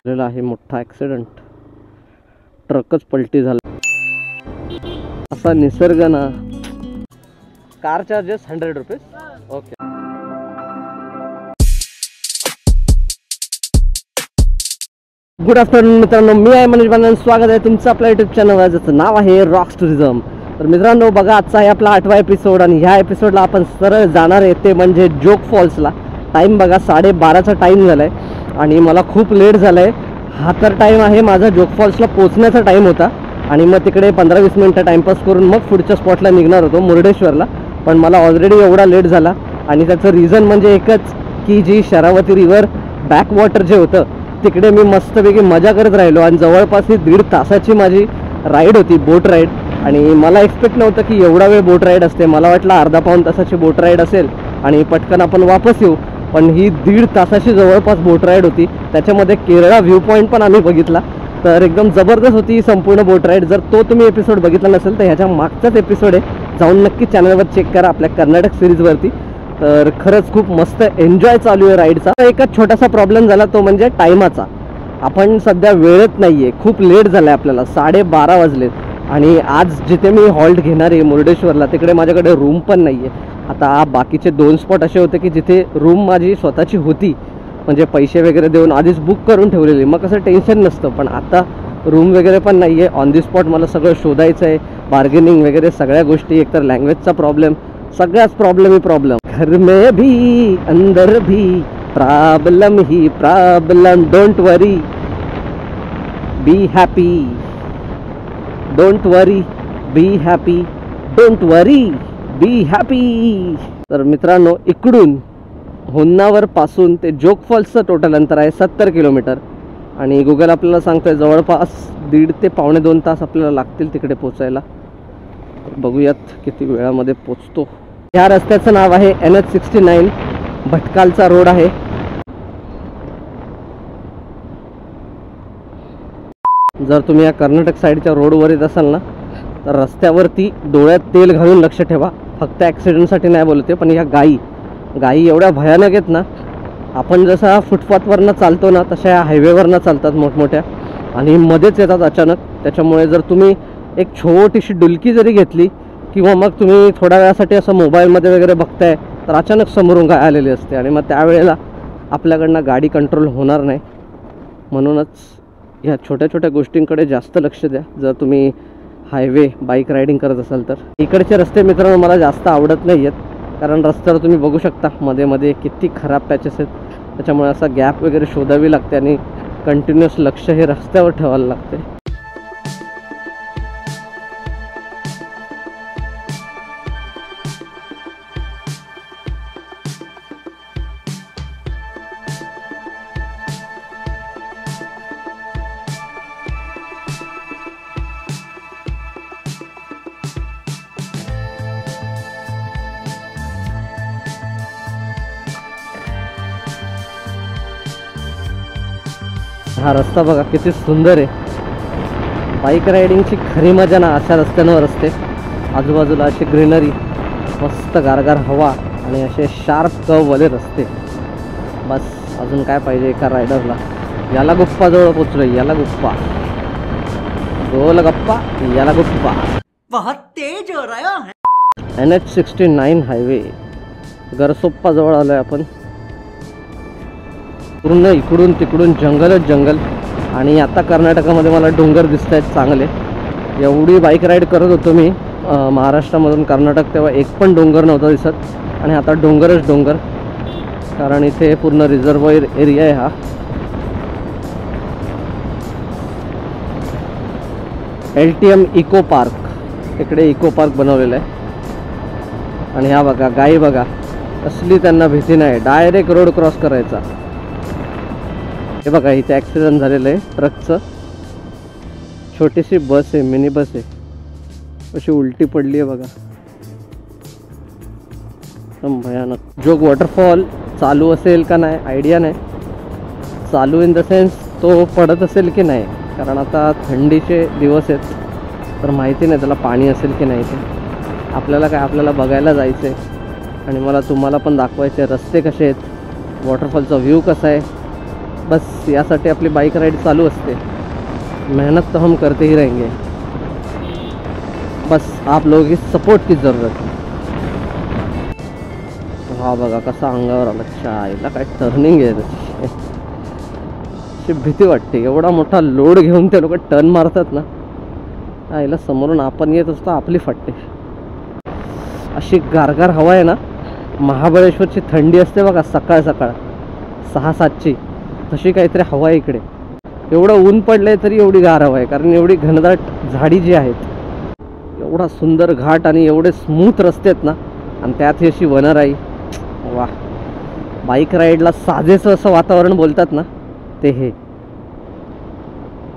झालेला आहे मोठा ॲक्सिडेंट, ट्रकच पलटी झाला. असा निसर्ग ना. Car charges 100 rupees. Okay. Good afternoon मित्रांनो, मी आहे मनीष बांधन. स्वागत आहे तुमचं आपल्या यूट्यूब चॅनलवर, ज्याचं नाव आहे रॉक्स टुरिझम. तर मित्रांनो बघा, आजचा आहे आपला 8वा एपिसोड आणि ह्या एपिसोडला आपण सरळ जाणार आहे ते म्हणजे जोग फॉल्सला. टाईम बघा 12:30चा टाईम झाला आहे आणि मला खूप लेट झाला आहे. हा तर टाईम आहे माझा जोग फॉल्सला पोचण्याचा टाईम होता आणि मग तिकडे 15-20 मिनटं टाईमपास करून मग पुढच्या स्पॉटला निघणार होतो मुर्डेश्वरला. पण मला ऑलरेडी एवढा लेट झाला आणि त्याचं रिझन म्हणजे एकच की जी शरावती रिव्हर बॅकवॉटर जे होतं तिकडे मी मस्तपैकी मजा करत राहिलो आणि जवळपास ही 1.5 तासाची माझी राईड होती, बोट राईड. आणि मला एक्सपेक्ट नव्हतं की एवढा वेळ बोट राईड असते. मला वाटलं अर्धा-पाऊण तासाची बोट राईड असेल आणि पटकन आपण वापस येऊ. पण ही 1.5 तासाची जवळपास बोट राईड होती. त्याच्यामध्ये केरळा व्ह्यू पॉईंट पण आम्ही बघितला. तर एकदम जबरदस्त होती ही संपूर्ण बोट राईड. जर तो तुम्ही एपिसोड बघितला नसेल तर ह्याच्या मागचाच एपिसोड आहे, जाऊन नक्की चॅनलवर चेक करा आपल्या कर्नाटक सिरीजवरती. तर खरंच खूप मस्त एन्जॉय चालू आहे राईडचा. एकच छोटासा प्रॉब्लेम झाला तो म्हणजे टायमाचा. आपण सध्या वेळेत नाही आहे, खूप लेट झाला आहे आपल्याला. 12:30 वाजलेत आणि आज जिथे मी हॉल्ट घेणार आहे मुर्डेश्वरला तिकडे माझ्याकडे रूम पण नाही आहे. आता बाकीचे 2 स्पॉट असे होते की जिथे रूम माझी स्वतःची होती, म्हणजे पैसे वगैरे देऊन आधीच बुक करून ठेवलेली, मग कसं टेन्शन नसतं. पण आता रूम वगैरे पण नाही आहे. ऑन दी स्पॉट मला सगळं शोधायचं आहे, बार्गेनिंग वगैरे सगळ्या गोष्टी. एकतर लँग्वेजचा प्रॉब्लेम, सगळ्याच प्रॉब्लेम ही प्रॉब्लेम. घर में भी अंदर भी problem he problem. Don't worry be happy, don't worry be happy, don't worry be happy. तर मित्रांनो, इकडून होन्नावर पासून ते जोग फॉल्सचं टोटल अंतर आहे 70 किलोमीटर आणि गुगल आपल्याला सांगतोय जवळपास 1.5 ते पावणे 2 तास आपल्याला लागतील तिकडे पोचायला. बघूयात किती वेळामध्ये पोचतो. या रस्त्याचं नाव आहे NH69. भटकालचा रोड आहे. जर तुम्ही या कर्नाटक साईडच्या रोडवर येत असाल ना तर रस्त्यावरती डोळ्यात तेल घालून लक्ष ठेवा. फक्त ॲक्सिडेंटसाठी नाही बोलते, पण या गायी एवढ्या भयानक आहेत ना. आपण जसा फुटपाथवरनं चालतो ना तशा या हायवेवरनं चालतात मोठमोठ्या आणि मध्येच येतात अचानक. त्याच्यामुळे जर तुम्ही एक छोटीशी डुलकी जरी घेतली किंवा मग तुम्ही थोड्या वेळासाठी असं मोबाईलमध्ये वगैरे बघताय तर अचानक समोरून गाय आलेली असते आणि मग त्यावेळेला आपल्याकडनं गाडी कंट्रोल होणार नाही. म्हणूनच ह्या छोट्या छोट्या गोष्टींकडे जास्त लक्ष द्या जर तुम्ही हायवे बाईक रायडिंग करत असाल तर. इकडचे रस्ते मित्रांनो मला जास्त आवडत नाही आहेत, कारण रस्त्यावर तुम्ही बघू शकता मध्ये मध्ये किती खराब पॅचेस आहेत. त्याच्यामुळे असा गॅप वगैरे शोधावी लागते आणि कंटिन्युअस लक्ष हे रस्त्यावर ठेवायला लागते. हा रस्ता बघा किती सुंदर आहे. बाईक रायडिंगची खरी मजा ना अशा रस्त्यांवर असते. आजूबाजूला अशी ग्रीनरी, मस्त गारगार हवा आणि असे शार्प कर्ववाले रस्ते. बस अजून काय पाहिजे एका रायडरला. याला गुप्पाजवळ पोचलो. याला गुप्पा, गोल गप्पा, याला गुप्पा. बहुत तेज हो रहा है. NH69 हायवे गरसोप्पाजवळ आलोय आपण. पूर्ण इकडून तिकडून जंगलच जंगल आणि आता कर्नाटकामध्ये मला डोंगर दिसत आहेत चांगले. एवढी बाईक राईड करत होतो मी महाराष्ट्रामधून कर्नाटक तेव्हा एक पण डोंगर नव्हता दिसत आणि आता डोंगरच डोंगर, कारण इथे पूर्ण रिझर्वॉयर एरिया आहे हा. LTM इको पार्क, इकडे इको पार्क बनवलेलं आहे. आणि ह्या बघा गाई बघा, असली त्यांना भीती नाही, डायरेक्ट रोड क्रॉस करायचा. हे बघा इथे ॲक्सिडेंट झालेलं आहे ट्रकचं. छोटीशी बस आहे, मिनी बस आहे, अशी उलटी पडली आहे बघा. एकदम भयानक. जोग वॉटरफॉल चालू असेल का नाही आयडिया नाही. चालू इन द सेन्स तो पडत असेल की नाही, कारण आता थंडीचे दिवस आहेत तर माहिती नाही त्याला पाणी असेल की नाही. ते आपल्याला काय, आपल्याला बघायला जायचं आहे आणि मला तुम्हाला पण दाखवायचे रस्ते कसे आहेत, वॉटरफॉलचा व्ह्यू कसा आहे. बस यासाठी आपली बाईक राईड चालू असते. मेहनत तो हम करते ही रहेंगे, बस आप लोगों की सपोर्ट की ज़रूरत है. हा बघा कसा अंगावर आला. चायला काय टर्निंग आहे त्याची. अशी भीती वाटते. एवढा मोठा लोड घेऊन ते लोक टर्न मारतात ना, आईला समोरून आपण येत असतो आपली फाटते. अशी गारगार हवा आहे ना. महाबळेश्वरची थंडी असते बघा सकाळ सकाळ 6-7ची, तशी काहीतरी हवा आहे इकडे. एवढं ऊन पडलंय तरी एवढी गार हवा आहे, कारण एवढी घनदाट झाडी जी आहेत, एवढा सुंदर घाट आणि एवढे स्मूथ रस्ते आहेत ना, आणि त्यात ही अशी वनराई. वा, बाईक राईडला साजेसं असं वातावरण बोलतात ना ते हे.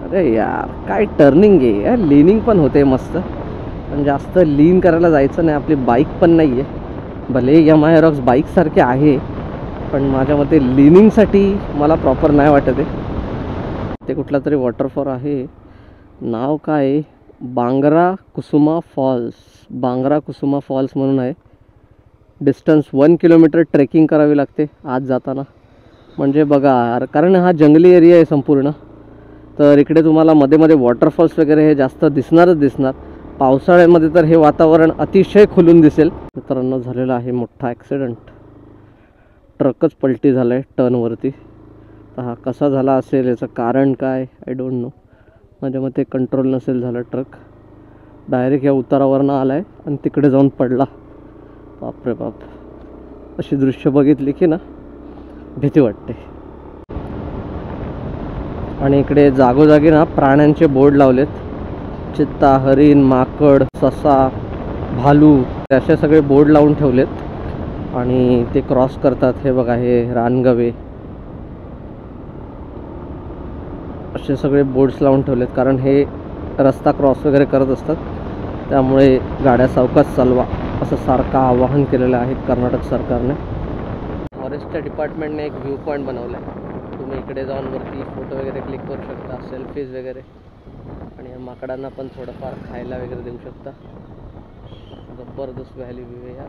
अरे यार काय टर्निंग आहे. लिनिंग पण होते मस्त, पण जास्त लीन करायला जायचं नाही. आपली बाईक पण नाही आहे, भले Yamaha Aerox बाईकसारखे आहे, पण माझ्या मते लिनिंगसाठी मला प्रॉपर नाही वाटत आहे. ते कुठला तरी वॉटरफॉल आहे, नाव काय, बांगरा कुसुमा फॉल्स. बांगरा कुसुमा फॉल्स म्हणून आहे. डिस्टन्स 1 किलोमीटर ट्रेकिंग करावी लागते आज जाताना. म्हणजे बघा, कारण हा जंगली एरिया आहे संपूर्ण, तर इकडे तुम्हाला मध्ये मध्ये वॉटरफॉल्स वगैरे हे जास्त दिसणारच दिसणार. पावसाळ्यामध्ये तर हे वातावरण अतिशय खुलून दिसेल. मित्रांनो, झालेला आहे मोठा ॲक्सिडेंट. ट्रकच पलटी झाला आहे टर्नवरती. तर हा कसा झाला असेल, याचं कारण काय, आय डोंट नो. माझ्या मते कंट्रोल नसेल झालं. ट्रक डायरेक्ट या उतारावरनं आला आहे आणि तिकडे जाऊन पडला. बापरे बाप, अशी दृश्य बघितली की ना भीती वाटते. आणि इकडे जागोजागी ना प्राण्यांचे बोर्ड लावलेत. चित्ता, हरिण, माकड, ससा, भालू असे सगळे बोर्ड लावून ठेवलेत आणि ते क्रॉस करतात. हे बघा, हे रानगवे असे सगळे बोर्ड्स लावून ठेवलेत, कारण हे रस्ता क्रॉस वगैरे करत असतात. त्यामुळे गाड्या सावकाश चालवा असं सारखं आवाहन केलेलं आहे कर्नाटक सरकारने. फॉरेस्टच्या डिपार्टमेंटने एक व्ह्यू पॉईंट बनवला आहे. तुम्ही इकडे जाऊन वरती फोटो वगैरे क्लिक करू शकता, सेल्फीज वगैरे, आणि या माकडांना पण थोडंफार खायला वगैरे देऊ शकता. जबरदस्त व्हॅली व्ह्यू आहे यार.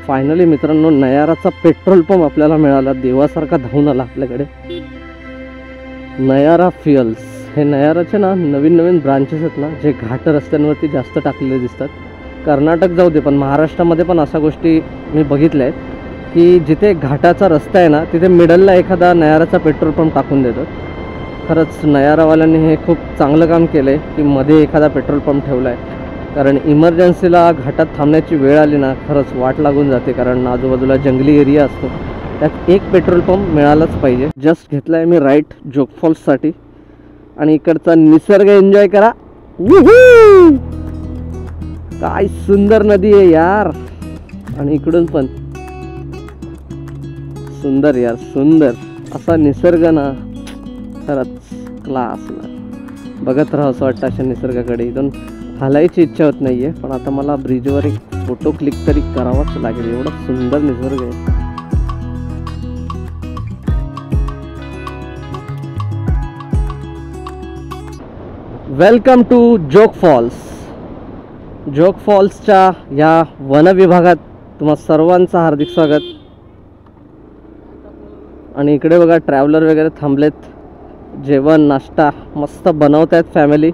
फायनली मित्रांनो, नयाराचा पेट्रोल पंप आपल्याला मिळाला. देवासारखा धावून आला आपल्याकडे. नयारा फ्युअल्स. हे नयाराचे ना नवीन नवीन ब्रांचेस आहेत ना, जे घाट रस्त्यांवरती जास्त टाकलेले दिसतात. कर्नाटक जाऊ दे, पण महाराष्ट्रामध्ये पण अशा गोष्टी मी बघितल्या आहेत की जिथे घाटाचा रस्ता आहे ना, तिथे मिडलला एखादा नयाराचा पेट्रोल पंप टाकून देतात. खरंच नयारावाल्यांनी हे खूप चांगलं काम केलं आहे की मध्ये एखादा पेट्रोल पंप ठेवला आहे. कारण इमर्जन्सीला घाटात थांबण्याची वेळ आली ना, खरंच वाट लागून जाते, कारण आजूबाजूला जंगली एरिया असतो. त्यात एक पेट्रोल पंप मिळालाच पाहिजे. जस्ट घेतला आहे मी राईट जोग फॉल्ससाठी, आणि इकडचा निसर्ग एन्जॉय करा. काय सुंदर नदी आहे यार, आणि इकडून पण सुंदर यार, सुंदर असा निसर्ग ना, खरंच क्लास ना. बघत राहा असं वाटतं अशा निसर्गाकडे. इथून हालायची इच्छा होत नाही आहे, पण आता मला ब्रिजवर एक फोटो क्लिक तरी करावाच लागेल. एवढा सुंदर निसर्ग आहे. Welcome to Jog falls. Jog फॉल्सच्या या वनविभागात तुम्हा सर्वांचं हार्दिक स्वागत. आणि इकडे बघा, ट्रॅव्हलर वगैरे थांबलेत. जेवण नाश्ता मस्त बनवत आहेत फॅमिली.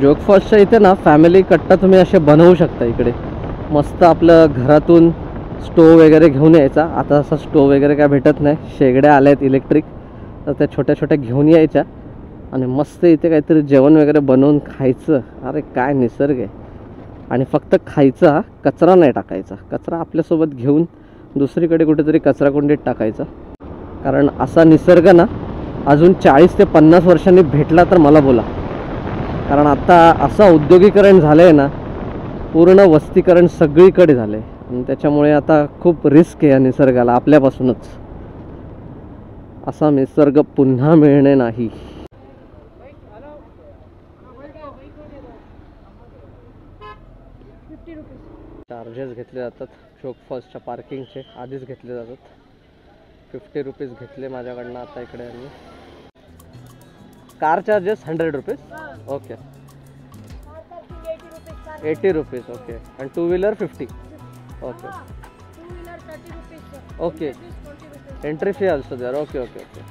जोग फॉल्सच्या इथे ना फॅमिली कट्टा तुम्ही असे बनवू शकता. इकडे मस्त आपलं घरातून स्टोव वगैरे घेऊन यायचा. आता असा स्टोव वगैरे काय भेटत नाही, शेगड्या आल्या आहेत इलेक्ट्रिक, तर त्या छोट्या छोट्या घेऊन यायच्या आणि मस्त इथे काहीतरी जेवण वगैरे बनवून खायचं. अरे काय निसर्ग आहे. आणि फक्त खायचा, कचरा नाही टाकायचा. कचरा आपल्यासोबत घेऊन दुसरीकडे कुठेतरी कचराकुंडीत टाकायचा. कारण असा निसर्ग ना अजून 40 ते 50 वर्षांनी भेटला तर मला बोला. कारण आता असं औद्योगिकरण झालं आहे ना, पूर्ण वस्तीकरण सगळीकडे झालं आहे, आणि त्याच्यामुळे आता खूप रिस्क आहे या निसर्गाला. आपल्यापासूनच असा निसर्ग पुन्हा मिळणे नाही. 50 रुपीज चार्जेस घेतले जातात जोग फॉल्सच्या पार्किंगचे, आधीच घेतले जातात. 50 रुपीज घेतले माझ्याकडनं आता इकडे. आणि car charges 100 rupees. Okay. 80 rupees. Okay. आणि two wheeler 50. Okay. Okay. Entry fee also there. Okay okay okay.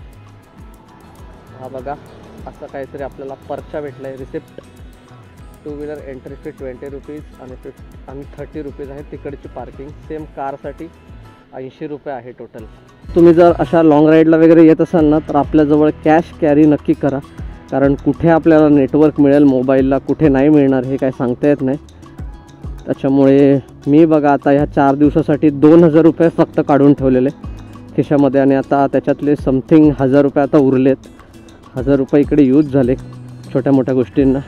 हा बघा असं काहीतरी आपल्याला पर्चा भेटला आहे, receipt. Two wheeler entry fee 20 rupees आणि 30 रुपीज आहे तिकडची पार्किंग. सेम कारसाठी 80 रुपये आहे टोटल. तुम्ही जर अशा लाँग राईडला वगैरे येत असाल ना तर आपल्याजवळ कॅश कॅरी नक्की करा, कारण कुठे आपल्याला नेटवर्क मिळेल मोबाईलला, कुठे नाही मिळणार हे काय सांगता येत नाही. त्याच्यामुळे मी बघा आता ह्या 4 दिवसासाठी 2000 रुपये फक्त काढून ठेवलेले खिशामध्ये, आणि आता त्याच्यातले समथिंग 1000 रुपये आता उरलेत. 1000 रुपये इकडे यूज झाले छोट्या मोठ्या गोष्टींना.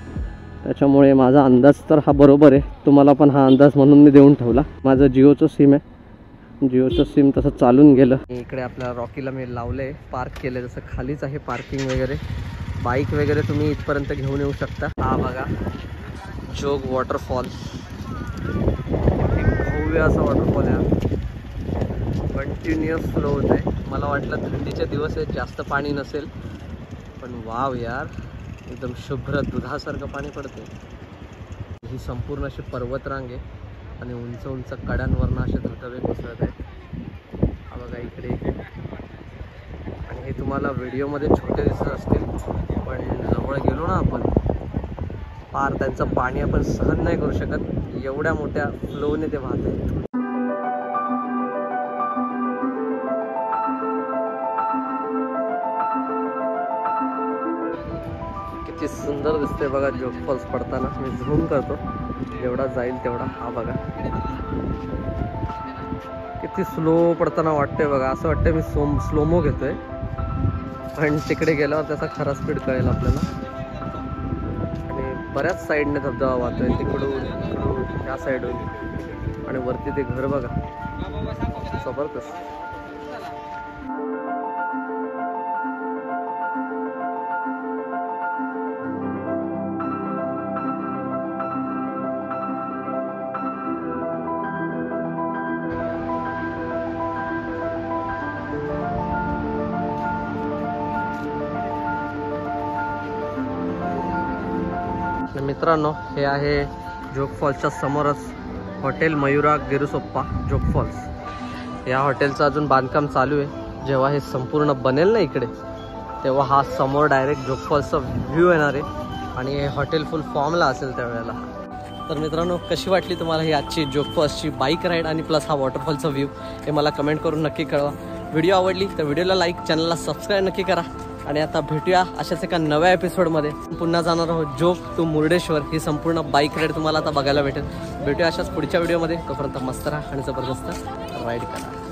त्याच्यामुळे माझा अंदाज तर हा बरोबर आहे, तुम्हाला पण हा अंदाज म्हणून मी देऊन ठेवला. माझं जिओचं सिम आहे, जिओचं सिम तसं चालून गेलं. इकडे आपल्या रॉकीला मी लावलं आहे, पार्क केलं, जसं खालीच आहे पार्किंग वगैरे. बाईक वगैरे तुम्ही इथपर्यंत घेऊन येऊ शकता. हा बघा जोग वॉटरफॉल, भव्य असा वॉटरफॉल आहे. कंटिन्युअस फ्लो होत आहे. मला वाटलं थंडीचे दिवस आहेत जास्त पाणी नसेल, पण वाव यार एकदम शुभ्र दुधासारखं पाणी पडते. ही संपूर्ण अशी पर्वतरांग आहे आणि उंच उंच कड्यांवरनं असे धबधबे कोसळत आहेत. हा बघा इकडे. आणि हे तुम्हाला व्हिडिओमध्ये छोटे दिसत असतील, पण जवळ गेलो ना आपण पार त्यांचं पाणी आपण सहन नाही करू शकत, एवढ्या मोठ्या फ्लोने ते वाहते. किती सुंदर दिसते बघा जोग फॉल्स पडताना. मी झूम करतो जेवढा जाईल तेवढा. हा बघा किती स्लो पडताना वाटतंय बघा. असं वाटतंय मी स्लोमो घेतोय, पण तिकडे गेल्यावर त्याचा खरा स्पीड कळेल आपल्याला. आणि बऱ्याच साईडने धबधबा वाहतोय, तिकडून इकडून त्या साईडून, आणि वरती ते घर बघा जबरदस्त. मित्रांनो हे आहे जोग फॉल्सच्या समोरच हॉटेल मयुरा गिरुसोप्पा जोग फॉल्स. या हॉटेलचं अजून बांधकाम चालू आहे. जेव्हा हे संपूर्ण बनेल ना इकडे, तेव्हा हा समोर डायरेक्ट जोग फॉल्सचा व्ह्यू येणार आहे आणि हे हॉटेल फुल फॉर्मला असेल त्यावेळेला. तर मित्रांनो कशी वाटली तुम्हाला ही आजची जोग फॉल्सची बाईक राईड आणि प्लस हा वॉटरफॉलचा व्ह्यू, हे मला कमेंट करून नक्की कळवा. व्हिडिओ आवडली तर व्हिडिओला लाईक, चॅनलला सबस्क्राईब नक्की करा. आणि आता भेटूया अशाच एका नव्या एपिसोडमध्ये. पुन्हा जाणार आहोत जोग टू मुर्डेश्वर. ही संपूर्ण बाईक राईड तुम्हाला आता बघायला भेटेल. भेटूया अशाच पुढच्या व्हिडिओमध्ये. तोपर्यंत मस्त राहा आणि जबरदस्त राईड करा.